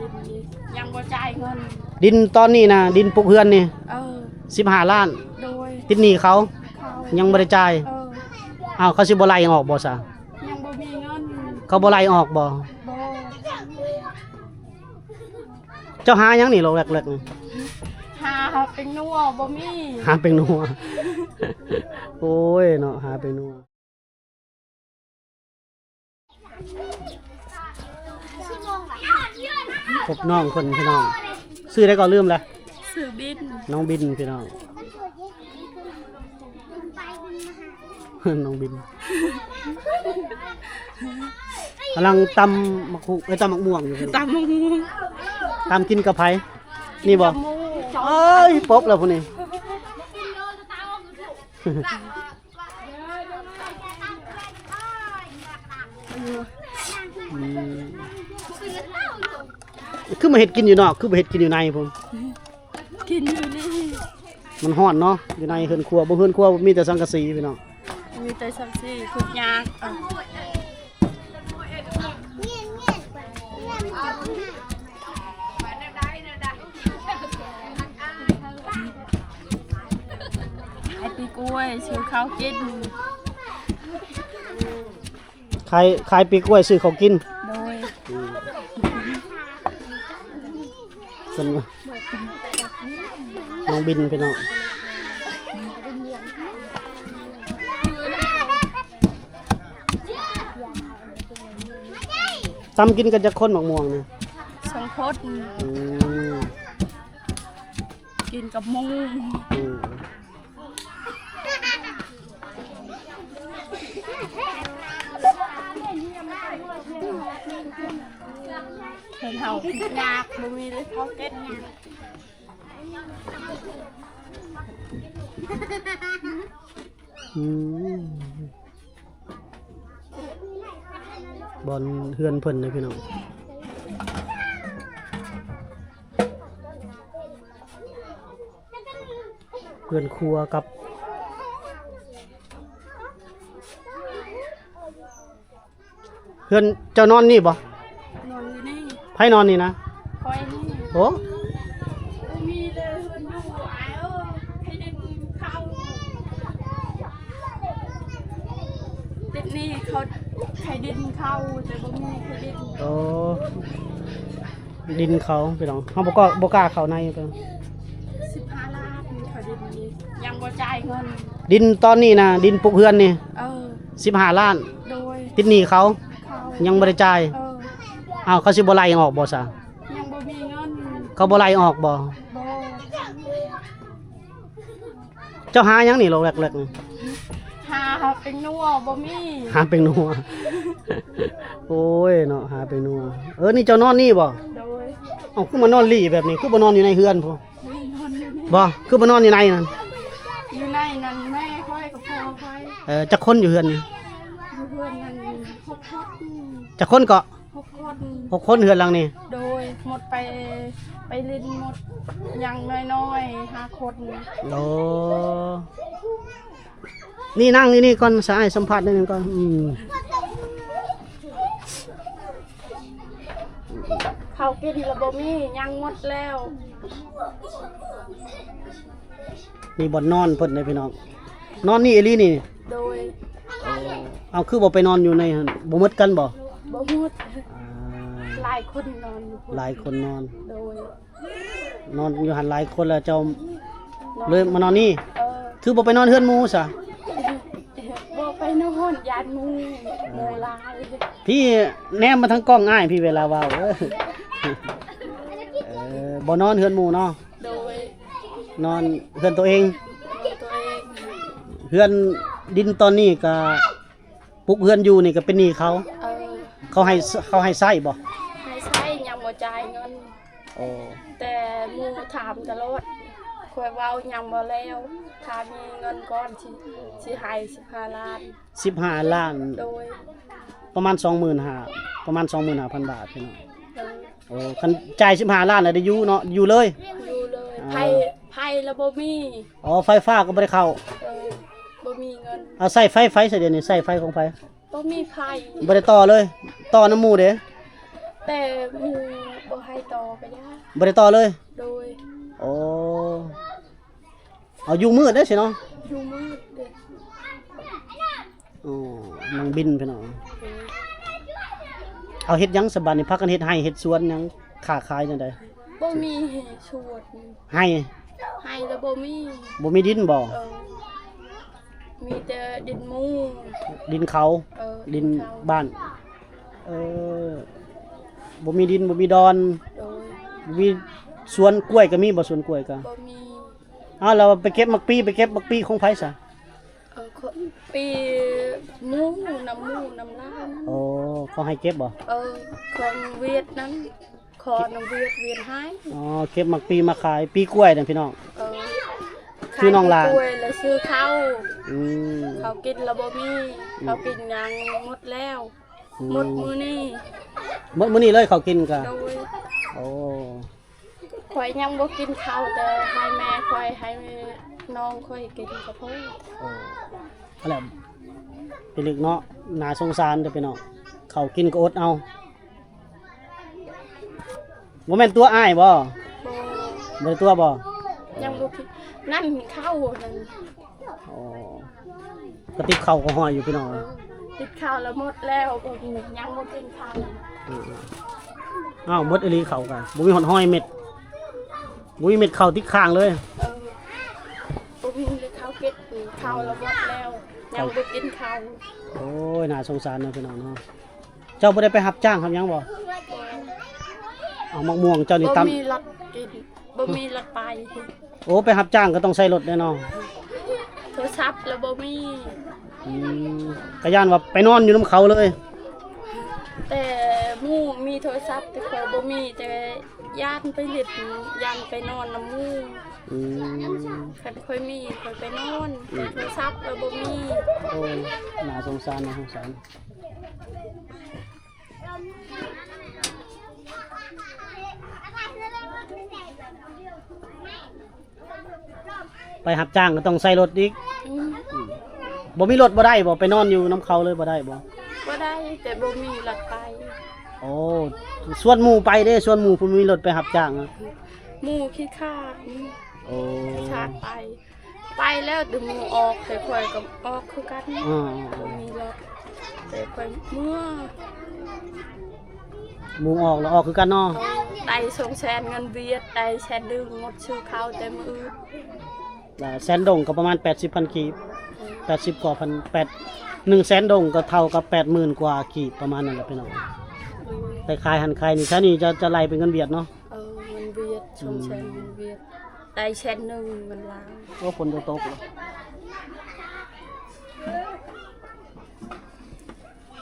ดินนี่ยังบ่จ่ายเงินดินตอนนี้นะดินปลูกเฮือนนี่15 ล้านโดยติดหนี้เขายังบ่ได้จ่ายอ้าวเขาสิบ่ไล่ออกบ่ซะยังบ่มีเงินเขาบ่ไล่ออกบ่เจ้าหายังนี่โลแรกๆนี่หาเป็นนัวบ่มีหาเป็นนัวโอ้ยเนาะหาเป็นนัวพบน้องคนพี่น้องซื้อได้ก็ลืมละซื้อบินน้องบินพี่น้องน้องบินกำลังตำมะคุตำมะม่วงอยู่ตำมะม่วงตำกินกับไผนี่บ่เอ้ยปบแล้วพุ่นนี่คือมาเห็ดกินอยู่นอกคือมาเห็ดกินอยู่ในพุ่นกินอยู่นี่มันฮ้อนเนาะอยู่ในเฮือนครัวบ่เฮือนครัวมีแต่สังกะสีพี่น้องมีแต่สังกะสีทุกอย่างขายปีกล้วยซื้อข้าวกินขายปีกล้วยซื้อข้าวกินโดยน้องบินพี่น้องตำกินกันจะคนหมกม่วงนี่2 คนกินกับหมูเห็นเห่ายากบ่มีเลยเขาเก็ตบอลเฮือนเพิ่นเลยพี่น้องเฮือนครัวกับเฮือนเจ้านอนนี่บ่นอนอยู่นี่ไผนอนนี่นะคอยนี่โอ้มีเลยเฮือนอยู่ให้ได้เข้าติดนี่เขาให้ดินเข้าแต่บ่มีให้ดินโอ้ดินเขาพี่น้องเฮาบ่กล้าเข้าในเพิ่น15 ล้านเขาดินนี่ยังบ่จ่ายเงินดินตอนนี้นะดินปลูกเฮือนนี่15 ล้านโดยติดหนี้เขายังบ่ได้จ่ายอ้าวเขาสิบ่ไล่ออกบ่ซะยังบ่มีเงินเขาบ่ไล่ออกบ่เจ้าหายังนี่โลแรกๆนี่หาเป็นนัวบ่มีหาเป็นนัวโอ้ยเนาะหาเป็นนัวนี่เจ้านอนนี่บ่โดยเอ้าคือมานอนหลี่แบบนี้คือบ่นอนอยู่ในเฮือนพุ่นบ่คือบ่นอนอยู่ในนั่นอยู่ในนั่นแม่ค่อยกับพ่อค่อยจักคนอยู่เฮือนนี่อยู่เฮือนนั่น6 คนจักคนก็6 คนเฮือนหลังนี่โดยหมดไปเล่นหมดยังน้อยๆ5 คนโอ้นี่นั่งนี่ก่อนสายสัมผัสนิดนึงก่อนเขากินแล้วบ่มียังหมดแล้วนี่บ่นอนเพิ่นเลยพี่น้องนอนนี่เอลี่นี่โดยเอาคือบ่ไปนอนอยู่ในบ่หมดกันบ่หมดหลายคนนอนหลายคนนอนโดยนอนอยู่หันหลายคนแล้วเจ้าเลยมานอนนี่คือบ่ไปนอนเฮือนหมู่ซะบ่ไปนอนยานหมู่หลายพี่แนมมาทั้งกล้องง่ายพี่เวลาเว้าบ่นอนเฮือนหมู่เนาะโดยนอนเฮือนตัวเองเฮือนดินตอนนี้ก็ปลูกเฮือนอยู่นี่ก็เป็นหนี้เขาให้ใช้บ่ให้ใช้ยังบ่จ่ายเงินแต่หมู่ถามตลอดคอยเว้ายังบ่แล้วถ้ามีเงินก้อนสิให้15 ล้าน15 ล้านโดยประมาณ 25,000 ประมาณ 25,000 บาทพี่น้องโอ้คันจ่าย15 ล้านแล้วได้อยู่เนาะอยู่เลยไผแล้วบ่มีไฟฟ้าก็บ่ได้เข้าบ่มีเงินเอาใส่ไฟซะเดี๋ยวนี้ใส่ไฟของไผบ่มีไผบ่ได้ต่อเลยต่อน้ำหมู่เด้แต่หมู่ บ่ให้ต่อก็ยา บ่ได้ต่อเลย โดย โอ้เอาอยู่มืดได้สิเนาะ อยู่มืดเด้อ อ๋อน้องบินพี่น้อง โดย เอาเฮ็ดหยังสบายนี่พักกันเฮ็ดให้เฮ็ดสวนหยังค้าขายจังได๋ บ่มีชวด ให้ ให้แล้วบ่มี บ่มีดินบ่ มีแต่ดินมู ดินเขา ดิน เขา บ้าน เออบ่มีดินบ่มีดอน โดย บ่มีสวนกล้วยก็มีบ่สวนกล้วยก็ บ่มี อ้าวเราไปเก็บมักปีไปเก็บมักปีของไผซะ คนปีมูน้ำลาวนั้น โอ้เขาให้เก็บบ่ ของเวียดนั้นขอน้ำเวียดให้ อ๋อเก็บมักปีมาขายปีกล้วยนั่นพี่น้อง ชื่อน้องลา ขยกล้วยแล้วซื้อข้าว อืม เขากินแล้วบ่มีเขากินหยังหมดแล้วหมดมื้อนี้ มื้อนี้เลยเขากินก็ โดย โอ้ ข่อยยังบ่กินข้าวแต่ให้แม่ข่อยให้น้องข่อยกินก็พอ โอ้อะไรเป็นลึกเนาะน่าสงสารเด้อพี่น้องเขากินก็อดเอาบ่แม่นตัวอ้ายบ่ บ่ บ่ได้ตัวบ่ ยังบ่กินนั่นข้าวนั่น อ๋อ กระติบเข่าก็ห้อยอยู่พี่น้อง ติดข้าวแล้วหมดแล้วบ่มียังบ่กินข้าว อ้าวหมดอีหลีเข่ากันบ่มีหอนห้อยเม็ดบ่มีเม็ดเข่าติดข้างเลย บ่มีเลยข้าวเก็ดข้าวแล้วหมดแล้วยังบ่กินข้าว โอ้ยน่าสงสารเนาะพี่น้องเนาะเจ้าบ่ได้ไปรับจ้างทำหยังบ่เอามะม่วงเจ้านี่ บ่ ตำ มีรถกินบ่มีรถไป โอ้ไปรับจ้างก็ต้องใช้รถแน่เนาะ โทรศัพท์แล้วบ่มี อืมก็ย่านว่าไปนอนอยู่นํเขาเลย แต่หมู่มีโทรศัพท์แต่ข่อยบ่มีแต่ย่านไปเล่นย่านไปนอนนำหมู่ อืม คันข่อยมีข่อยไปนอนแต่โทรศัพท์แล้วบ่มี โอ้ยน่าสงสารน่าสงสารไปรับจ้างก็ต้องใช้รถอีก อืม บ่มีรถบ่ได้บ่ไปนอนอยู่น้ำเขาเลยบ่ได้บ่ บ่ได้แต่บ่มีรถไป โอ้ส่วนหมู่ไปเด้ส่วนหมู่เพิ่นมีรถไปรับจ้างอะ หมู่ขี้คร้าด โอ้ ชาดไป ไปแล้วเดึงหมู่ออกแต่ข่อยก็ออกคือกัน อ่า บ่มีรถแต่ข่อยเมื่อ หมู่ออกแล้วออกคือกันเนาะ ได้ส่งแสนเงินเวียดได้แสนดึงหมดชื่อเขาแต่มืออื่น แล้วแสนดงก็ประมาณ 80,000 กีบ80กว่าพัน8 100,000ดงก็เท่ากับ 80,000 กว่ากีบประมาณนั้นแหละพี่น้องแต่ขายหันขายนี่ถ้านี่จะไล่เป็นเงินเวียดเนาะ เงินเวียดส่งแสนเงินเวียดได้แสนหนึ่งเงินล้าน ว่าฝนจะตกเลย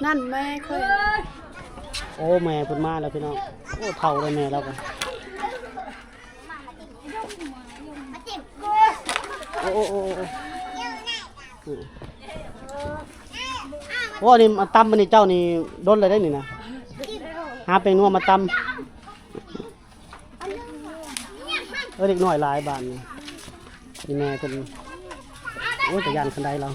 นั่นแม่ค่อย โอ้แม่เพิ่นมาแล้วพี่น้องโอ้เฒ่าเลยแม่เราก็โอ้โอ้โอ้โอ้โอ้นี่มาตำมันนี่เจ้านี่โดนเลยได้นี่นะหาเป็นนัวมาตำเด็กน้อยหลายบานนี่นี่แม่เป็นโอ้ยแต่ยานคันใดเรา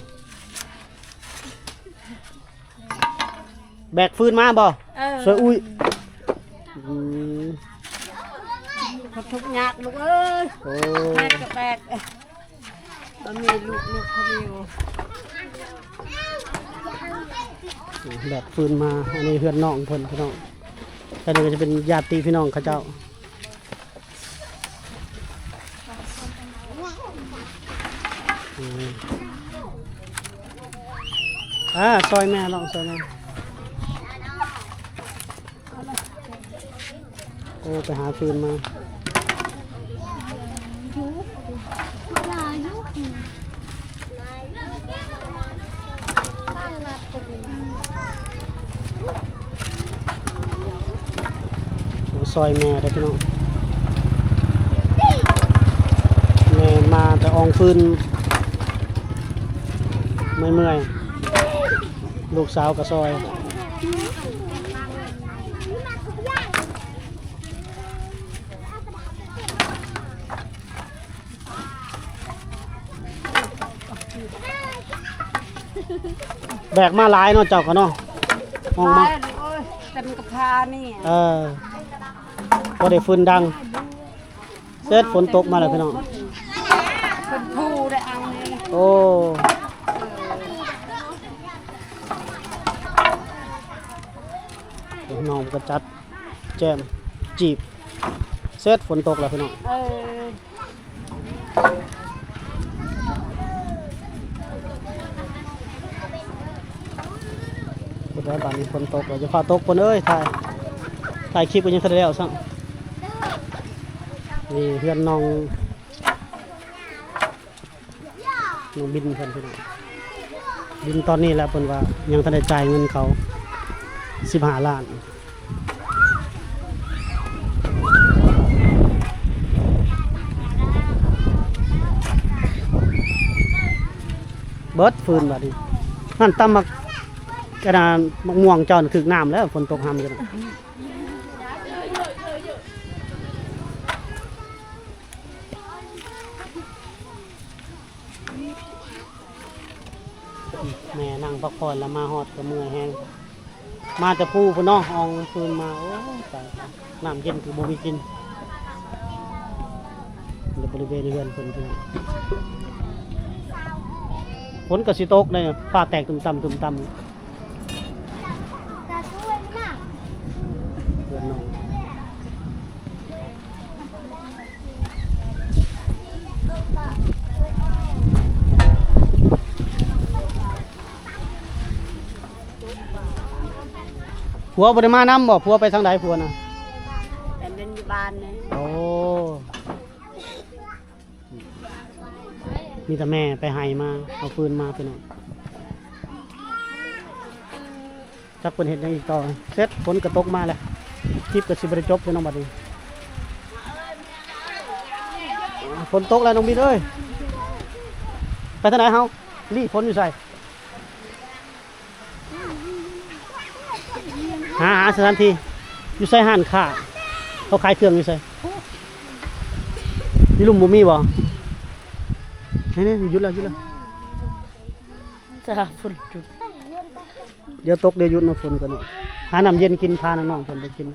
แบกฟืนมาบ่สวยอุ้ย ทุกยากลูกเอ้ย โอ้ แม่กับแบกก็มีลูกพอดี แบกฟืนมาอันนี้เพื่อนน้องเพิ่นพี่น้องอันนี้ก็จะเป็นญาติพี่น้องเขาเจ้าซอยแม่ลองซอยแม่โอ้ไปหาฟืนมาซอยแม่ได้พี่น้องแม่มาแต่อองฟืนเมื่อยๆลูกสาวกับซอยแบกมาหลายเนาะเจ้าก็เนาะมองมา เต็มกระพานี่ เออ พอได้ฟืนดังเสร็จฝนตกมาแล้วพี่น้อง เป็นผู้ได้เอาเนี่ย โอ้น้องก็จัดแจมจีบเสร็จฝนตกแล้วพี่น้องก็ได้บ้านนี้ฝนตกแล้วจะพาตกคนเอ้ยถ่ายคลิปก็ยังทันได้แล้วสั่งนี่เพื่อนน้องบินเพิ่นพี่น้องบินตอนนี้แล้วเพิ่นว่ายังทันได้จ่ายเงินเขา15 ล้านเบิดฟืนบัดนี้นั่นตำมักกระดานมะม่วงจอนถึกน้ำแล้วฝนตกห้ำกันแม่นั่งพักผ่อนแล้วมาหอดกับเมื่อยแห้งมาแต่ผู้พุ่นเนาะอองฟืนมาโอ้ตายน้ำเย็นคือบ่มีกินในบริเวณเรือนเพิ่นเพิ่นฝนก็สิตกเลยฟ้าแตกตุ่มต่ำตุ่มต่ำเรือนน้องผัวบ่ได้มานำบ่ผัวไปทางใดผัวน่ะเป็นอยู่บ้านนี่โอ้มีแต่แม่ไปให้มาเอาฟืนมาพี่น้องจักเพิ่นเฮ็ดหยังอีกต่อเสร็จฝนก็ตกมาแล้วคลิปก็สิบ่ได้จบพี่น้องบัดนี้ฝนตกแล้วน้องบินเอ้ยไปทางไหนเฮาลี่ฝนอยู่ไสหาสถานที่อยู่ไสห้านค้าเขาขายเครื่องอยู่ไสมีลุมบ่มีบ่นี่หยุดแล้วจะฝนจุดเดี๋ยวตกเดี๋ยวหยุดมาฝนกันหาน้ำเย็นกินพาน้องๆฝนไปกิน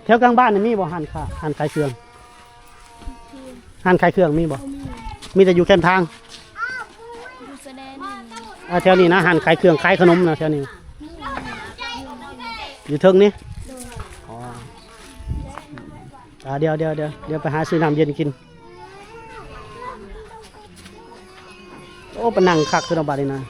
แถวกลางบ้านนี่มีบ่หันขายเครื่องหันขายเครื่องมีบ่มีแต่อยู่แคมทางแถวนี้นะหันขายเครื่องขายขนมนะแถวนี้อยู่เทิงนี้เดี๋ยวไปหาซื้อน้ำเย็นกินโอ้ปนังคักคือเราบาดนี่นะ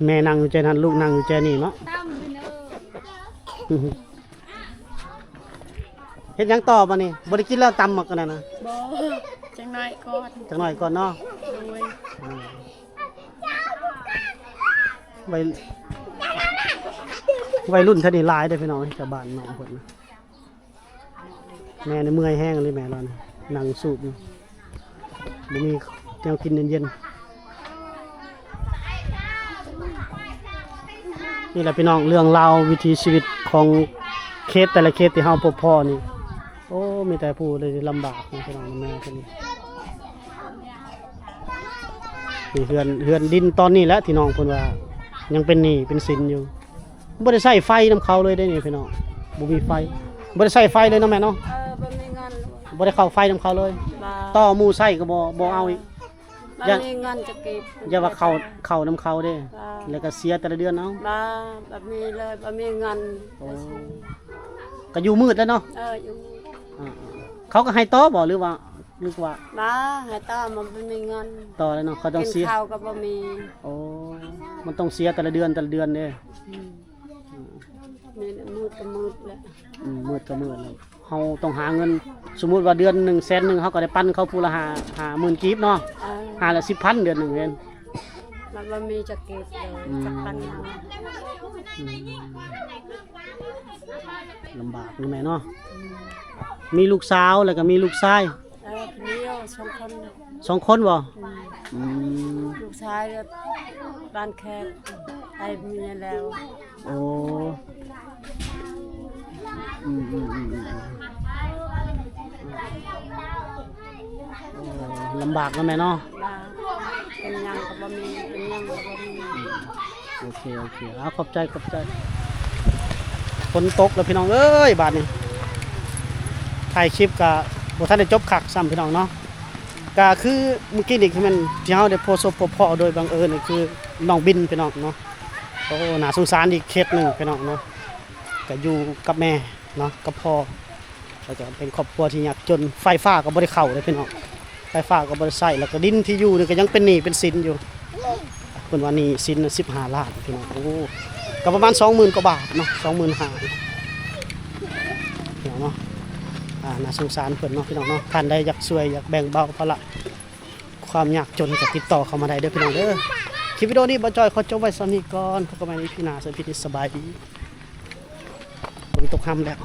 แม่นั่งอยู่ใจนั้นลูกนั่งอยู่ใจนี่เนาะเฮ็ดยังต่อมานี่บ่ได้กินแล้วตำหมักกันนะบ่จังหน่อยก่อนเนาะวัยรุ่นท่านี่หลายได้พี่น้องชาวบ้านน้องคนนะแม่ในเมื่อยแห้งเลยแม่เรานะนั่งสูบอยู่บ่มีแนวกินเย็นๆนี่แหละพี่น้องเรื่องราววิถีชีวิตของเคสแต่ละเคสที่เฮาพบพ่อนี่โอ้มีแต่ผู้เลยลำบากของพี่น้องแม่คนนี้นี่เฮือนดินตอนนี้แหละที่น้องเพิ่นว่ายังเป็นหนี้เป็นสินอยู่บ่ได้ใช้ไฟน้ำเขาเลยได้นี่พี่น้องบ่มีไฟบ่ได้ใช้ไฟเลยเนาะแม่เนาะบ่มีเงินบ่ได้เข้าไฟน้ำเขาเลยต่อหมู่ใช้ก็บ่เอาอีกบ่มีเงินจะเก็บอย่าว่าเข้าน้ำเขาเด้แล้วก็เสียแต่ละเดือนเอาบ่มีเลยบ่มีเงินก็อยู่มืดแล้วเนาะอยู่เขาก็ให้ต่อบ่หรือว่าให้ต่อมันบ่มีเงินต่อแล้วเนาะเขาต้องเสียข้าวก็บ่มีโอ้มันต้องเสียแต่ละเดือนเด้นี่มืดก็มืดแล้วมืดก็มืดแล้วเฮาต้องหาเงินสมมุติว่าเดือน1 100,000เฮาก็ได้ปั้นเขาผู้ละ50,000กีบเนาะหาละ 10,000 เดือนนึงเองมันบ่มีจะเก็บเลยจะปั้นลำบากนี่แม่เนาะมีลูกสาวแล้วก็มีลูกชายเดียว2 คนบ่ลูกชายบ้านแคบไปเมียแล้วโอ้ อืมลำบากนะแม่เนาะ เป็นยังกับบะหมี่เป็นยังกับบะหมี่ โอเคขอบใจฝนตกแล้วพี่น้องเอ้ยบาดนี้ถ่ายคลิปกับบท่านได้จบขักซ้ำพี่น้องเนาะก็คือเมื่อกี้นี่คือมันที่เฮาได้โพสต์พบพ่อโดยบังเอิญนี่คือน้องบินพี่น้องเนาะโอ้น่าสงสารอีกเคสหนึงพี่น้องเนาะก็อยู่กับแม่เนาะกับพ่อแล้วก็เป็นครอบครัวที่ยากจนไฟฟ้าก็บ่ได้เข้าเลยพี่น้องไฟฟ้าก็บ่ได้ใช้แล้วก็ดินที่อยู่นี่ก็ยังเป็นหนี้เป็นสินอยู่เพิ่นว่าหนี้สินน่ะ15 ล้านพี่น้องโอ้ก็ประมาณ 20,000 กว่าบาทเนาะ 25,000พี่น้องเนาะน่าสงสารเพิ่นเนาะพี่น้องเนาะท่านใดอยากช่วยอยากแบ่งเบาภาระความยากจนก็ติดต่อเข้ามาได้เด้อพี่น้องเด้อคลิปวิดีโอนี้บ่จ้อยขอจบไว้ซ้ำนี้ก่อนพบกันใหม่ในพี่หน้าสวัสดีสบายดีฝนตกค่ำแล้ว